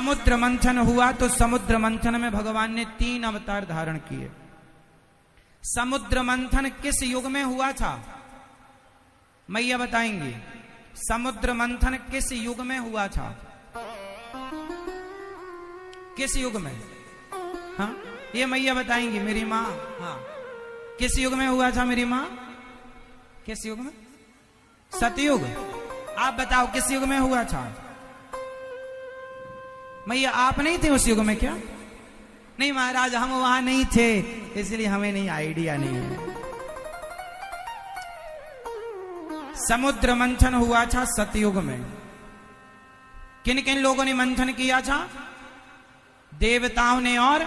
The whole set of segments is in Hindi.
समुद्र मंथन हुआ तो समुद्र मंथन में भगवान ने 3 अवतार धारण किए। समुद्र मंथन किस युग में हुआ था? मैया बताएंगी। समुद्र मंथन किस युग में हुआ था? किस युग में? हाँ, ये मैया बताएंगी, मेरी माँ। हाँ, किस युग में हुआ था मेरी माँ? किस युग में? सतयुग। आप बताओ किस युग में हुआ था? मैया आप नहीं थे उस युग में क्या? नहीं महाराज, हम वहां नहीं थे, इसलिए हमें नहीं आइडिया नहीं है। समुद्र मंथन हुआ था सतयुग में। किन किन लोगों ने मंथन किया था? देवताओं ने और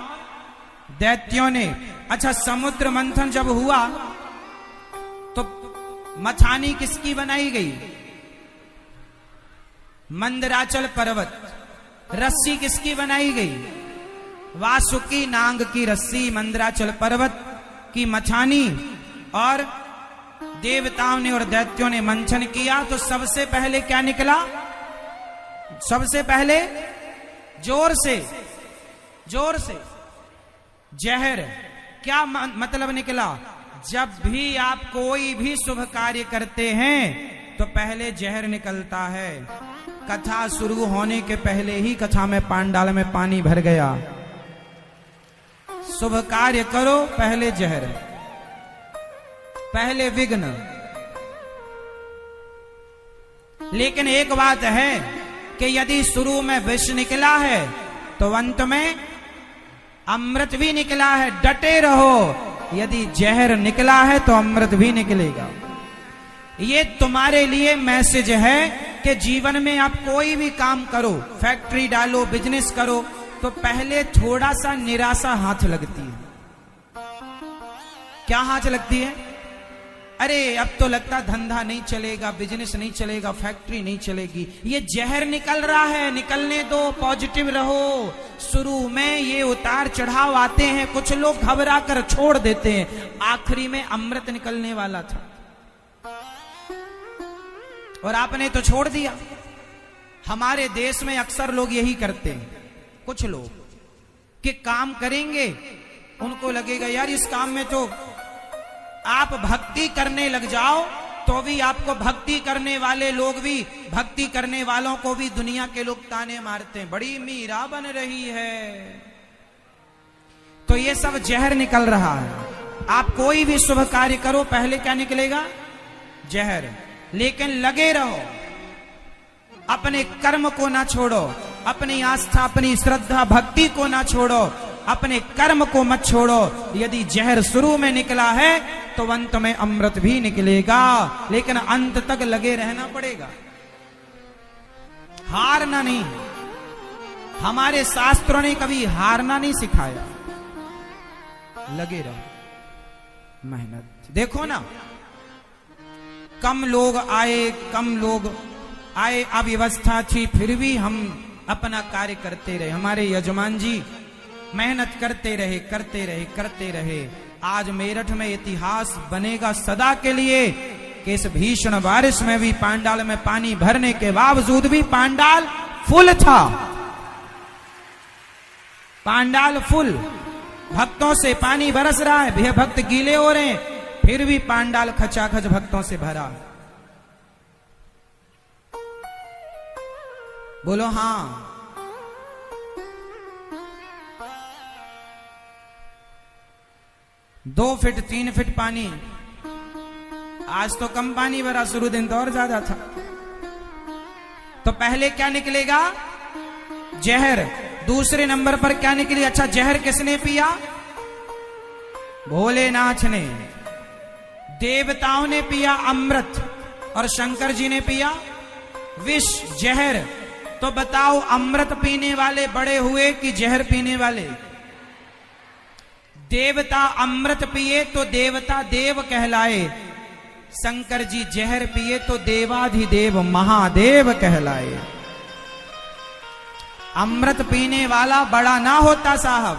दैत्यों ने। अच्छा, समुद्र मंथन जब हुआ तो मछानी किसकी बनाई गई? मंदराचल पर्वत। रस्सी किसकी बनाई गई? वासुकी नाग की रस्सी, मंदराचल पर्वत की मछानी। और देवताओं ने और दैत्यों ने मंथन किया तो सबसे पहले क्या निकला? सबसे पहले जोर से जहर। क्या मतलब निकला? जब भी आप कोई भी शुभ कार्य करते हैं तो पहले जहर निकलता है। कथा शुरू होने के पहले ही कथा में पांडाल में पानी भर गया। शुभ कार्य करो, पहले जहर, पहले विघ्न। लेकिन एक बात है कि यदि शुरू में विष निकला है तो अंत में अमृत भी निकला है। डटे रहो, यदि जहर निकला है तो अमृत भी निकलेगा। ये तुम्हारे लिए मैसेज है कि जीवन में आप कोई भी काम करो, फैक्ट्री डालो, बिजनेस करो, तो पहले थोड़ा सा निराशा हाथ लगती है। क्या हाथ लगती है? अरे अब तो लगता धंधा नहीं चलेगा, बिजनेस नहीं चलेगा, फैक्ट्री नहीं चलेगी। ये जहर निकल रहा है, निकलने दो, पॉजिटिव रहो। शुरू में ये उतार चढ़ाव आते हैं, कुछ लोग घबरा कर छोड़ देते हैं, आखिरी में अमृत निकलने वाला था और आपने तो छोड़ दिया। हमारे देश में अक्सर लोग यही करते हैं, कुछ लोग कि काम करेंगे, उनको लगेगा यार इस काम में तो आप भक्ति करने लग जाओ तो भी आपको भक्ति करने वाले लोग भी, भक्ति करने वालों को भी दुनिया के लोग ताने मारते हैं, बड़ी मीरा बन रही है। तो ये सब जहर निकल रहा है। आप कोई भी शुभ कार्य करो, पहले क्या निकलेगा? जहर। लेकिन लगे रहो, अपने कर्म को ना छोड़ो, अपनी आस्था, अपनी श्रद्धा, भक्ति को ना छोड़ो, अपने कर्म को मत छोड़ो। यदि जहर शुरू में निकला है तो अंत में अमृत भी निकलेगा, लेकिन अंत तक लगे रहना पड़ेगा, हारना नहीं। हमारे शास्त्रों ने कभी हारना नहीं सिखाया, लगे रहो, मेहनत। देखो ना, कम लोग आए, अव्यवस्था थी, फिर भी हम अपना कार्य करते रहे। हमारे यजमान जी मेहनत करते रहे। आज मेरठ में इतिहास बनेगा सदा के लिए कि इस भीषण बारिश में भी पांडाल में पानी भरने के बावजूद भी पांडाल फुल था। पांडाल फुल, भक्तों से पानी बरस रहा है, भक्त गीले हो रहे हैं, फिर भी पांडाल खचाखच भक्तों से भरा। बोलो हाँ। दो फीट 3 फीट पानी, आज तो कम पानी भरा, शुरू दिन तो और ज्यादा था। तो पहले क्या निकलेगा? जहर। दूसरे नंबर पर क्या निकली? अच्छा, जहर किसने पिया? भोलेनाथ ने। देवताओं ने पिया अमृत और शंकर जी ने पिया विष, जहर। तो बताओ, अमृत पीने वाले बड़े हुए कि जहर पीने वाले? देवता अमृत पिए तो देवता देव कहलाए, शंकर जी जहर पिए तो देवाधिदेव महादेव कहलाए। अमृत पीने वाला बड़ा ना होता साहब,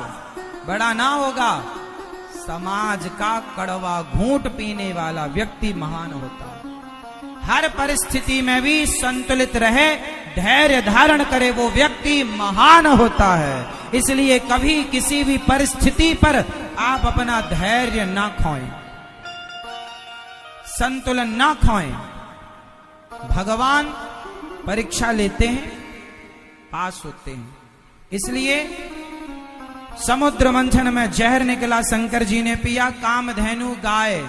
बड़ा ना होगा। समाज का कड़वा घूंट पीने वाला व्यक्ति महान होता। हर परिस्थिति में भी संतुलित रहे, धैर्य धारण करे वो व्यक्ति महान होता है। इसलिए कभी किसी भी परिस्थिति पर आप अपना धैर्य ना खोएं, संतुलन ना खोएं। भगवान परीक्षा लेते हैं, पास होते हैं। इसलिए समुद्र मंथन में जहर निकला, शंकर जी ने पिया, कामधेनु गाय।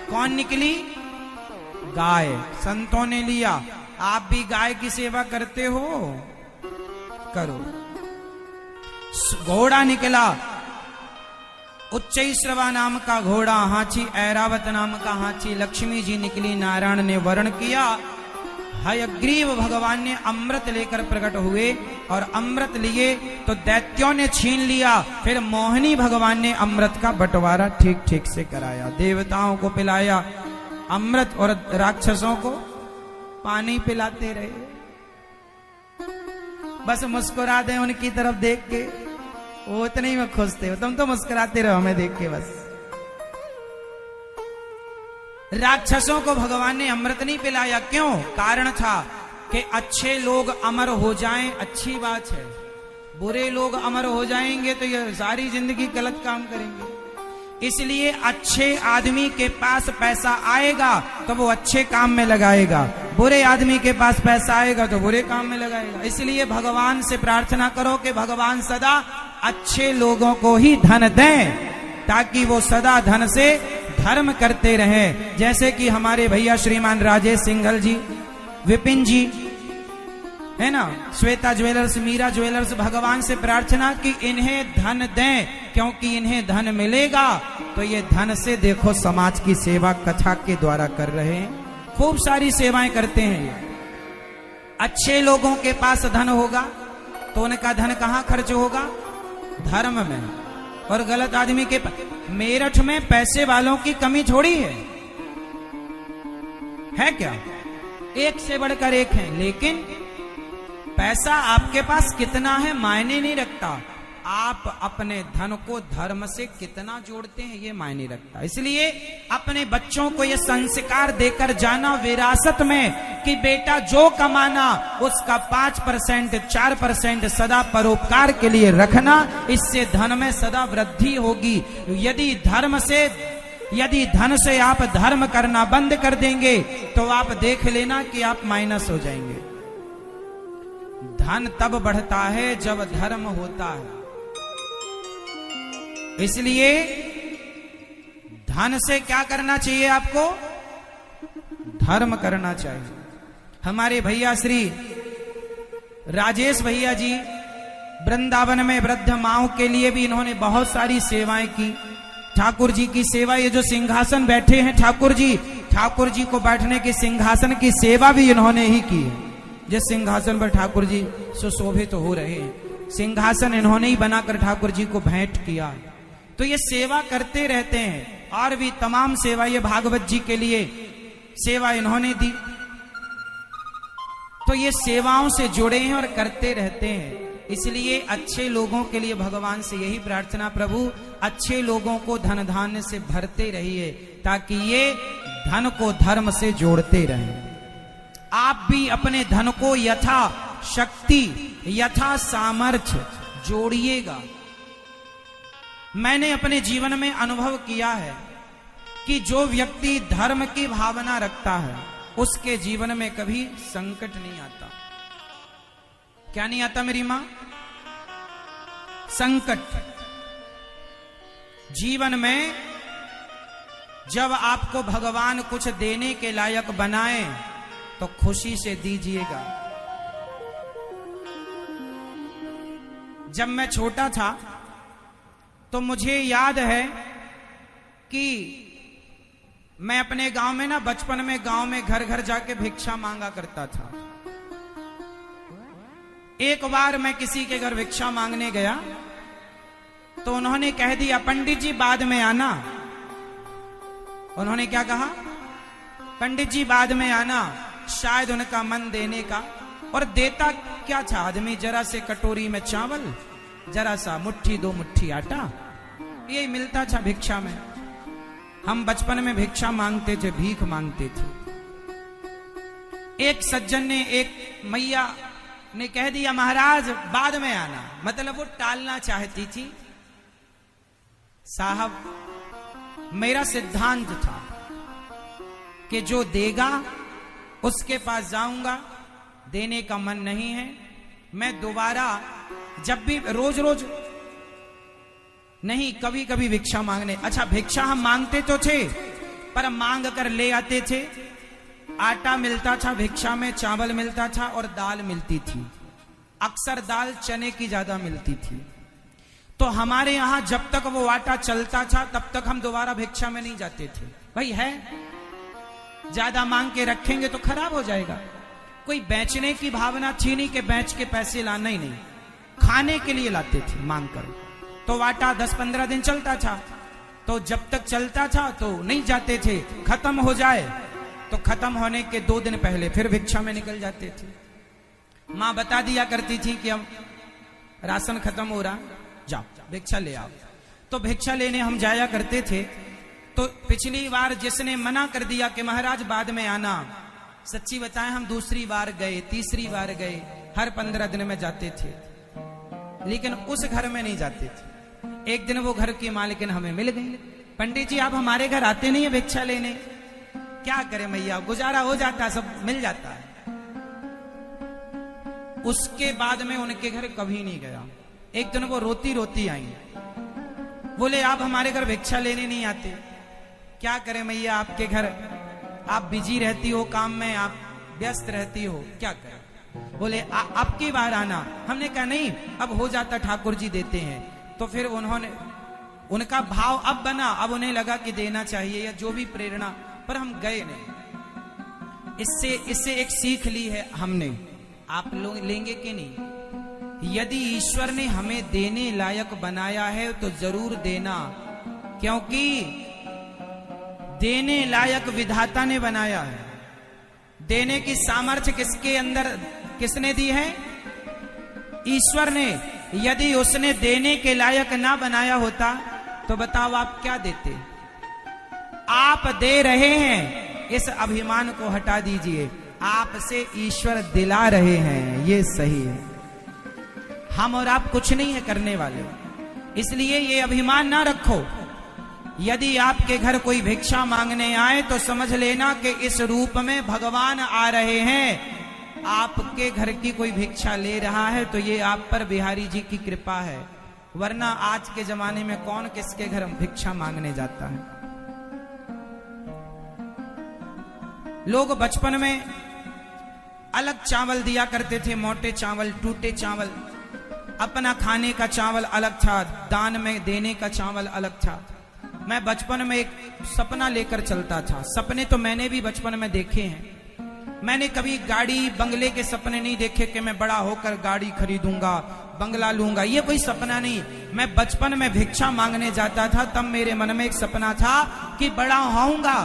कौन निकली? गाय। संतों ने लिया। आप भी गाय की सेवा करते हो? करो। घोड़ा निकला, उच्चैश्रवा नाम का घोड़ा, हाथी ऐरावत नाम का हाथी। लक्ष्मी जी निकली, नारायण ने वर्ण किया। हयग्रीव भगवान ने अमृत लेकर प्रकट हुए और अमृत लिए तो दैत्यों ने छीन लिया। फिर मोहिनी भगवान ने अमृत का बंटवारा ठीक ठीक से कराया, देवताओं को पिलाया अमृत और राक्षसों को पानी पिलाते रहे। बस मुस्कुरा दे उनकी तरफ देख के, वो इतने ही में खुश थे। तुम तो मुस्कुराते रहो हमें देख के बस। राक्षसों को भगवान ने अमृत नहीं पिलाया, क्यों? कारण था कि अच्छे लोग अमर हो जाएं, अच्छी बात है। बुरे लोग अमर हो जाएंगे तो ये सारी जिंदगी गलत काम करेंगे। इसलिए अच्छे आदमी के पास पैसा आएगा तो वो अच्छे काम में लगाएगा, बुरे आदमी के पास पैसा आएगा तो बुरे काम में लगाएगा। इसलिए भगवान से प्रार्थना करो कि भगवान सदा अच्छे लोगों को ही धन दें, ताकि वो सदा धन से धर्म करते रहें। जैसे कि हमारे भैया श्रीमान राजेश सिंघल जी, विपिन जी है ना, श्वेता ज्वेलर्स, मीरा ज्वेलर्स, भगवान से प्रार्थना कि इन्हें धन दें, क्योंकि इन्हें धन मिलेगा तो ये धन से देखो समाज की सेवा कथा के द्वारा कर रहे हैं। खूब सारी सेवाएं करते हैं ये। अच्छे लोगों के पास धन होगा तो उनका धन कहां खर्च होगा? धर्म में। और गलत आदमी के पास, मेरठ में पैसे वालों की कमी थोड़ी है क्या? एक से बढ़कर एक है, लेकिन पैसा आपके पास कितना है मायने नहीं रखता, आप अपने धन को धर्म से कितना जोड़ते हैं ये मायने रखता। इसलिए अपने बच्चों को ये संस्कार देकर जाना विरासत में कि बेटा जो कमाना उसका 5% 4% सदा परोपकार के लिए रखना, इससे धन में सदा वृद्धि होगी। यदि धन से आप धर्म करना बंद कर देंगे तो आप देख लेना कि आप माइनस हो जाएंगे। धन तब बढ़ता है जब धर्म होता है। इसलिए धन से क्या करना चाहिए? आपको धर्म करना चाहिए। हमारे भैया श्री राजेश भैया जी वृंदावन में वृद्ध माओं के लिए भी इन्होंने बहुत सारी सेवाएं की। ठाकुर जी की सेवा, ये जो सिंहासन बैठे हैं ठाकुर जी को बैठने के सिंहासन की सेवा भी इन्होंने ही की है। जिस सिंहासन पर ठाकुर जी सुशोभित हो रहे हैं, सिंहासन इन्होंने ही बनाकर ठाकुर जी को भेंट किया। तो ये सेवा करते रहते हैं। और भी तमाम सेवा, ये भागवत जी के लिए सेवा इन्होंने दी। तो ये सेवाओं से जुड़े हैं और करते रहते हैं। इसलिए अच्छे लोगों के लिए भगवान से यही प्रार्थना, प्रभु अच्छे लोगों को धन धान्य से भरते रहिए, ताकि ये धन को धर्म से जोड़ते रहें। आप भी अपने धन को यथा शक्ति यथा सामर्थ्य जोड़िएगा। मैंने अपने जीवन में अनुभव किया है कि जो व्यक्ति धर्म की भावना रखता है उसके जीवन में कभी संकट नहीं आता। क्या नहीं आता मेरी मां? संकट। जीवन में जब आपको भगवान कुछ देने के लायक बनाए तो खुशी से दीजिएगा। जब मैं छोटा था तो मुझे याद है कि मैं अपने गांव में ना, बचपन में गांव में घर घर जाके भिक्षा मांगा करता था। एक बार मैं किसी के घर भिक्षा मांगने गया तो उन्होंने कह दिया, पंडित जी बाद में आना। उन्होंने क्या कहा? पंडित जी बाद में आना। शायद उनका मन देने का, और देता क्या था आदमी? जरा से कटोरी में चावल, जरा सा मुट्ठी 2 मुट्ठी आटा, यही मिलता था भिक्षा में। हम बचपन में भिक्षा मांगते थे, भीख मांगते थे। एक सज्जन ने एक मैया ने कह दिया महाराज बाद में आना, मतलब वो टालना चाहती थी। साहब मेरा सिद्धांत था कि जो देगा उसके पास जाऊंगा, देने का मन नहीं है। मैं दोबारा जब भी रोज रोज नहीं, कभी कभी भिक्षा मांगने, अच्छा भिक्षा हम मांगते तो थे पर मांग कर ले आते थे। आटा मिलता था भिक्षा में, चावल मिलता था और दाल मिलती थी। अक्सर दाल चने की ज्यादा मिलती थी। तो हमारे यहां जब तक वो आटा चलता था तब तक हम दोबारा भिक्षा में नहीं जाते थे। भाई है, ज्यादा मांग के रखेंगे तो खराब हो जाएगा। कोई बेचने की भावना थी नहीं कि बेच के पैसे लाना ही नहीं, खाने के लिए लाते थे मांग कर। तो आटा 10-15 दिन चलता था, तो जब तक चलता था तो नहीं जाते थे। खत्म हो जाए तो खत्म होने के 2 दिन पहले फिर भिक्षा में निकल जाते थे। मां बता दिया करती थी कि अब राशन खत्म हो रहा, जाओ भिक्षा ले आओ। तो भिक्षा लेने हम जाया करते थे। तो पिछली बार जिसने मना कर दिया कि महाराज बाद में आना, सच्ची बताएं हम दूसरी बार गए, तीसरी बार गए, हर 15 दिन में जाते थे, लेकिन उस घर में नहीं जाते थे। एक दिन वो घर की मालकिन हमें मिल गई। पंडित जी आप हमारे घर आते नहीं है भिक्षा लेने? क्या करें मैया, गुजारा हो जाता, सब मिल जाता है। उसके बाद में उनके घर कभी नहीं गया। एक दिन वो रोती रोती आई, बोले आप हमारे घर भिक्षा लेने नहीं आते? क्या करें मैया, आपके घर आप बिजी रहती हो, काम में आप व्यस्त रहती हो, क्या करें। बोले अब की बार आना। हमने कहा नहीं, अब हो जाता, ठाकुर जी देते हैं। तो फिर उन्होंने, उनका भाव अब बना, अब उन्हें लगा कि देना चाहिए या जो भी प्रेरणा, पर हम गए नहीं। इससे एक सीख ली है हमने, आप लोग लेंगे कि नहीं? यदि ईश्वर ने हमें देने लायक बनाया है तो जरूर देना, क्योंकि देने लायक विधाता ने बनाया है। देने की सामर्थ्य किसके अंदर, किसने दी है? ईश्वर ने। यदि उसने देने के लायक ना बनाया होता तो बताओ आप क्या देते? आप दे रहे हैं, इस अभिमान को हटा दीजिए। आपसे ईश्वर दिला रहे हैं, ये सही है। हम और आप कुछ नहीं है करने वाले, इसलिए ये अभिमान ना रखो। यदि आपके घर कोई भिक्षा मांगने आए तो समझ लेना कि इस रूप में भगवान आ रहे हैं। आपके घर की कोई भिक्षा ले रहा है तो ये आप पर बिहारी जी की कृपा है, वरना आज के जमाने में कौन किसके घर भिक्षा मांगने जाता है। लोग बचपन में अलग चावल दिया करते थे, मोटे चावल, टूटे चावल। अपना खाने का चावल अलग था, दान में देने का चावल अलग था। मैं बचपन में एक सपना लेकर चलता था। सपने तो मैंने भी बचपन में देखे हैं। मैंने कभी गाड़ी बंगले के सपने नहीं देखे कि मैं बड़ा होकर गाड़ी खरीदूंगा, बंगला लूंगा, ये कोई सपना नहीं। मैं बचपन में भिक्षा मांगने जाता था, तब मेरे मन में एक सपना था कि बड़ा होऊंगा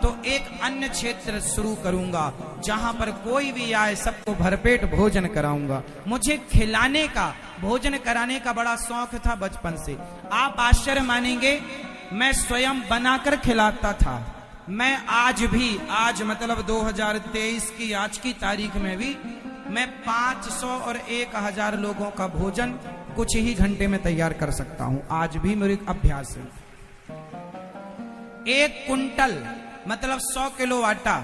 तो एक अन्य क्षेत्र शुरू करूंगा जहां पर कोई भी आए सबको भरपेट भोजन कराऊंगा। मुझे खिलाने का, भोजन कराने का बड़ा शौक था बचपन से। आप आश्चर्य मानेंगे, मैं स्वयं बनाकर खिलाता था। मैं आज भी, आज मतलब 2023 की आज की तारीख में भी मैं 500 और 1000 लोगों का भोजन कुछ ही घंटे में तैयार कर सकता हूं। आज भी मेरे अभ्यास है। 1 कुंटल मतलब 100 किलो आटा,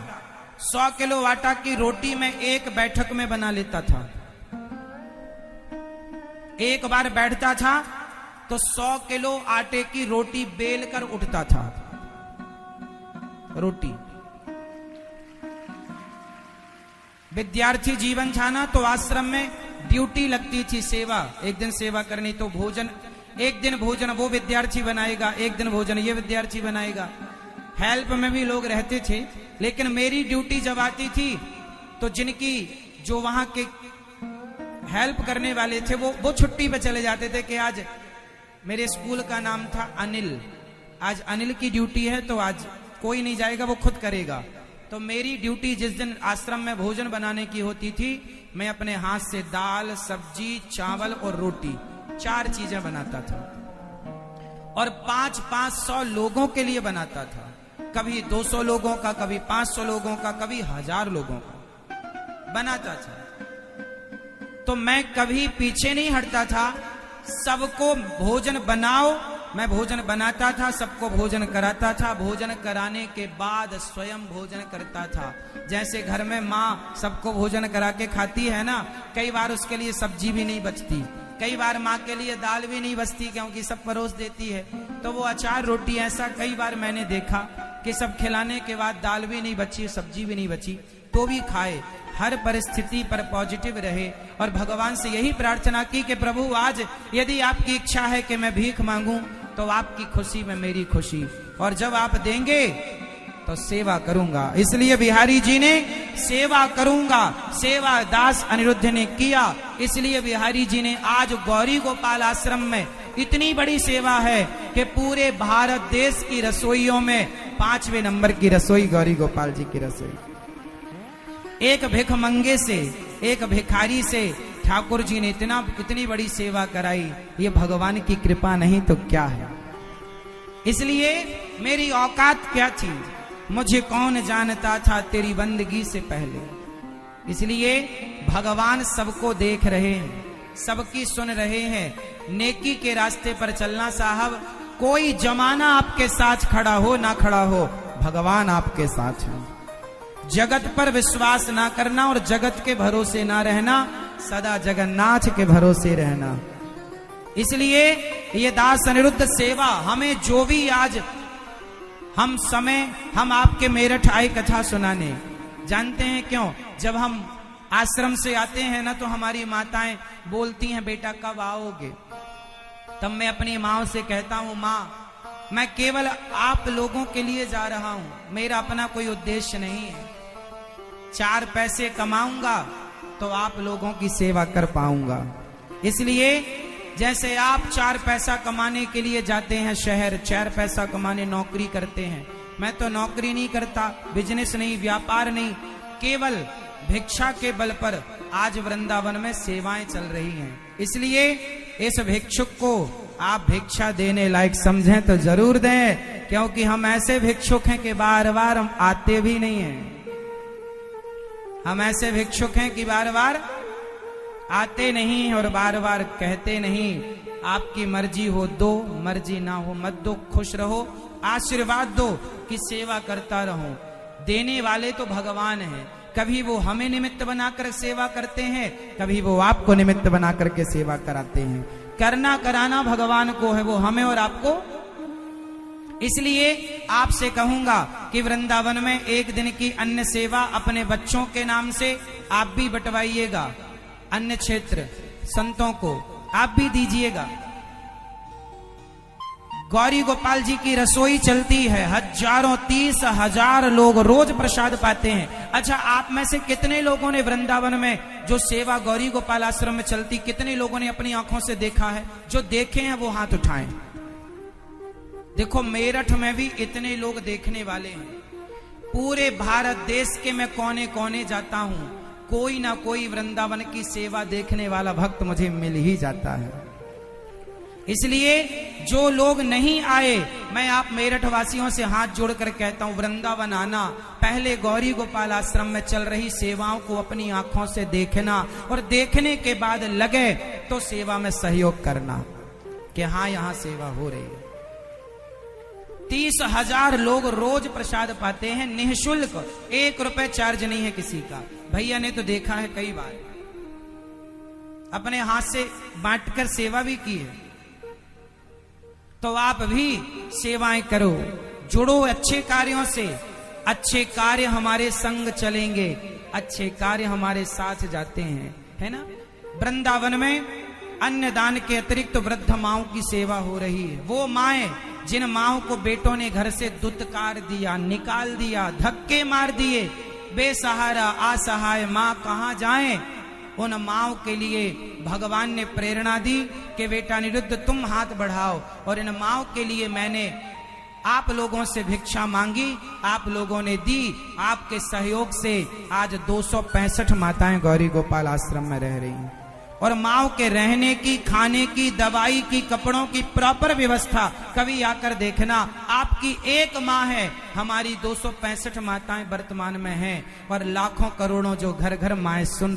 100 किलो आटा की रोटी मैं एक बैठक में बना लेता था। एक बार बैठता था तो 100 किलो आटे की रोटी बेल कर उठता था। रोटी, विद्यार्थी जीवन था ना, तो आश्रम में ड्यूटी लगती थी, सेवा, एक दिन सेवा करनी। तो भोजन, एक दिन भोजन वो विद्यार्थी बनाएगा, एक दिन भोजन ये विद्यार्थी बनाएगा। हेल्प में भी लोग रहते थे, लेकिन मेरी ड्यूटी जब आती थी तो जिनकी, जो वहां के हेल्प करने वाले थे वो छुट्टी पे चले जाते थे कि आज मेरे स्कूल का नाम था अनिल, आज अनिल की ड्यूटी है तो आज कोई नहीं जाएगा, वो खुद करेगा। तो मेरी ड्यूटी जिस दिन आश्रम में भोजन बनाने की होती थी, मैं अपने हाथ से दाल, सब्जी, चावल और रोटी 4 चीजें बनाता था और 500 लोगों के लिए बनाता था। कभी 200 लोगों का, कभी 500 लोगों का, कभी 1000 लोगों का बनाता था। तो मैं कभी पीछे नहीं हटता था। सबको भोजन बनाओ, मैं भोजन बनाता था, सबको भोजन कराता था। भोजन कराने के बाद स्वयं भोजन करता था। जैसे घर में माँ सबको भोजन करा के खाती है ना, कई बार उसके लिए सब्जी भी नहीं बचती, कई बार माँ के लिए दाल भी नहीं बचती, क्योंकि सब परोस देती है। तो वो अचार रोटी, ऐसा कई बार मैंने देखा कि सब खिलाने के बाद दाल भी नहीं बची, सब्जी भी नहीं बची, तो भी खाए। हर परिस्थिति पर पॉजिटिव रहे और भगवान से यही प्रार्थना की कि प्रभु आज यदि आपकी इच्छा है कि मैं भीख मांगूं तो आपकी खुशी में मेरी खुशी, और जब आप देंगे तो सेवा करूंगा। इसलिए बिहारी जी ने सेवा करूंगा, सेवा दास अनिरुद्ध ने किया। इसलिए बिहारी जी ने आज गौरी गोपाल आश्रम में इतनी बड़ी सेवा है कि पूरे भारत देश की रसोइयों में 5वें नंबर की रसोई गौरी गोपाल जी की रसोई। एक भिखमंगे से, एक भिखारी से ठाकुर जी ने इतनी बड़ी सेवा कराई। ये भगवान की कृपा नहीं तो क्या है। इसलिए मेरी औकात क्या थी, मुझे कौन जानता था तेरी बंदगी से पहले। इसलिए भगवान सबको देख रहे हैं, सबकी सुन रहे हैं। नेकी के रास्ते पर चलना साहब, कोई जमाना आपके साथ खड़ा हो ना खड़ा हो, भगवान आपके साथ है। जगत पर विश्वास ना करना और जगत के भरोसे ना रहना, सदा जगन्नाथ के भरोसे रहना। इसलिए ये दास अनिरुद्ध सेवा हमें जो भी आज हम आपके मेरठ आए कथा सुनाने। जानते हैं क्यों? जब हम आश्रम से आते हैं ना तो हमारी माताएं बोलती हैं बेटा कब आओगे। तब मैं अपनी माँ से कहता हूँ माँ मैं केवल आप लोगों के लिए जा रहा हूँ, मेरा अपना कोई उद्देश्य नहीं है। 4 पैसे कमाऊंगा तो आप लोगों की सेवा कर पाऊंगा। इसलिए जैसे आप 4 पैसा कमाने के लिए जाते हैं शहर, 4 पैसा कमाने नौकरी करते हैं, मैं तो नौकरी नहीं करता, बिजनेस नहीं, व्यापार नहीं, केवल भिक्षा के बल पर आज वृंदावन में सेवाएं चल रही हैं। इसलिए इस भिक्षुक को आप भिक्षा देने लायक समझें तो जरूर दें, क्योंकि हम ऐसे भिक्षुक हैं कि बार बार हम आते भी नहीं हैं। हम ऐसे भिक्षुक हैं कि बार बार आते नहीं और बार बार कहते नहीं आपकी मर्जी हो दो, मर्जी ना हो मत दो, खुश रहो, आशीर्वाद दो कि सेवा करता रहो। देने वाले तो भगवान हैं, कभी वो हमें निमित्त बनाकर सेवा करते हैं, कभी वो आपको निमित्त बना करके सेवा कराते हैं। करना कराना भगवान को है, वो हमें और आपको। इसलिए आपसे कहूंगा कि वृंदावन में एक दिन की अन्न सेवा अपने बच्चों के नाम से आप भी बंटवाइएगा, अन्य क्षेत्र संतों को आप भी दीजिएगा। गौरी गोपाल जी की रसोई चलती है, हजारों 30,000 लोग रोज प्रसाद पाते हैं। अच्छा, आप में से कितने लोगों ने वृंदावन में जो सेवा गौरी गोपाल आश्रम में चलती, कितने लोगों ने अपनी आंखों से देखा है? जो देखे हैं वो हाथ उठाएं। देखो मेरठ में भी इतने लोग देखने वाले हैं। पूरे भारत देश के मैं कोने कोने जाता हूं, कोई ना कोई वृंदावन की सेवा देखने वाला भक्त मुझे मिल ही जाता है। इसलिए जो लोग नहीं आए, मैं आप मेरठ वासियों से हाथ जोड़कर कहता हूं वृंदावन आना, पहले गौरी गोपाल आश्रम में चल रही सेवाओं को अपनी आंखों से देखना और देखने के बाद लगे तो सेवा में सहयोग करना कि हाँ यहां सेवा हो रही है। 30,000 लोग रोज प्रसाद पाते हैं निःशुल्क, 1 रुपए चार्ज नहीं है किसी का। भैया ने तो देखा है कई बार, अपने हाथ से बांटकर सेवा भी की है। तो आप भी सेवाएं करो, जुड़ो अच्छे कार्यों से। अच्छे कार्य हमारे संग चलेंगे, अच्छे कार्य हमारे साथ जाते हैं, है ना। वृंदावन में अन्नदान के अतिरिक्त वृद्ध माओं की सेवा हो रही है। वो माएं जिन माओं को बेटों ने घर से दुत्कार दिया, निकाल दिया, धक्के मार दिए, बेसहारा असहाय माँ कहाँ जाएं, उन माओं के लिए भगवान ने प्रेरणा दी कि बेटा अनिरुद्ध तुम हाथ बढ़ाओ। और इन माओं के लिए मैंने आप लोगों से भिक्षा मांगी, आप लोगों ने दी। आपके सहयोग से आज 265 माताएं गौरी गोपाल आश्रम में रह रही हैं। और माओं के रहने की, खाने की, दवाई की, कपड़ों की प्रॉपर व्यवस्था कभी आकर देखना। आपकी एक माँ है, हमारी 265 माताएं वर्तमान में हैं और लाखों करोड़ों जो घर घर माएं सुन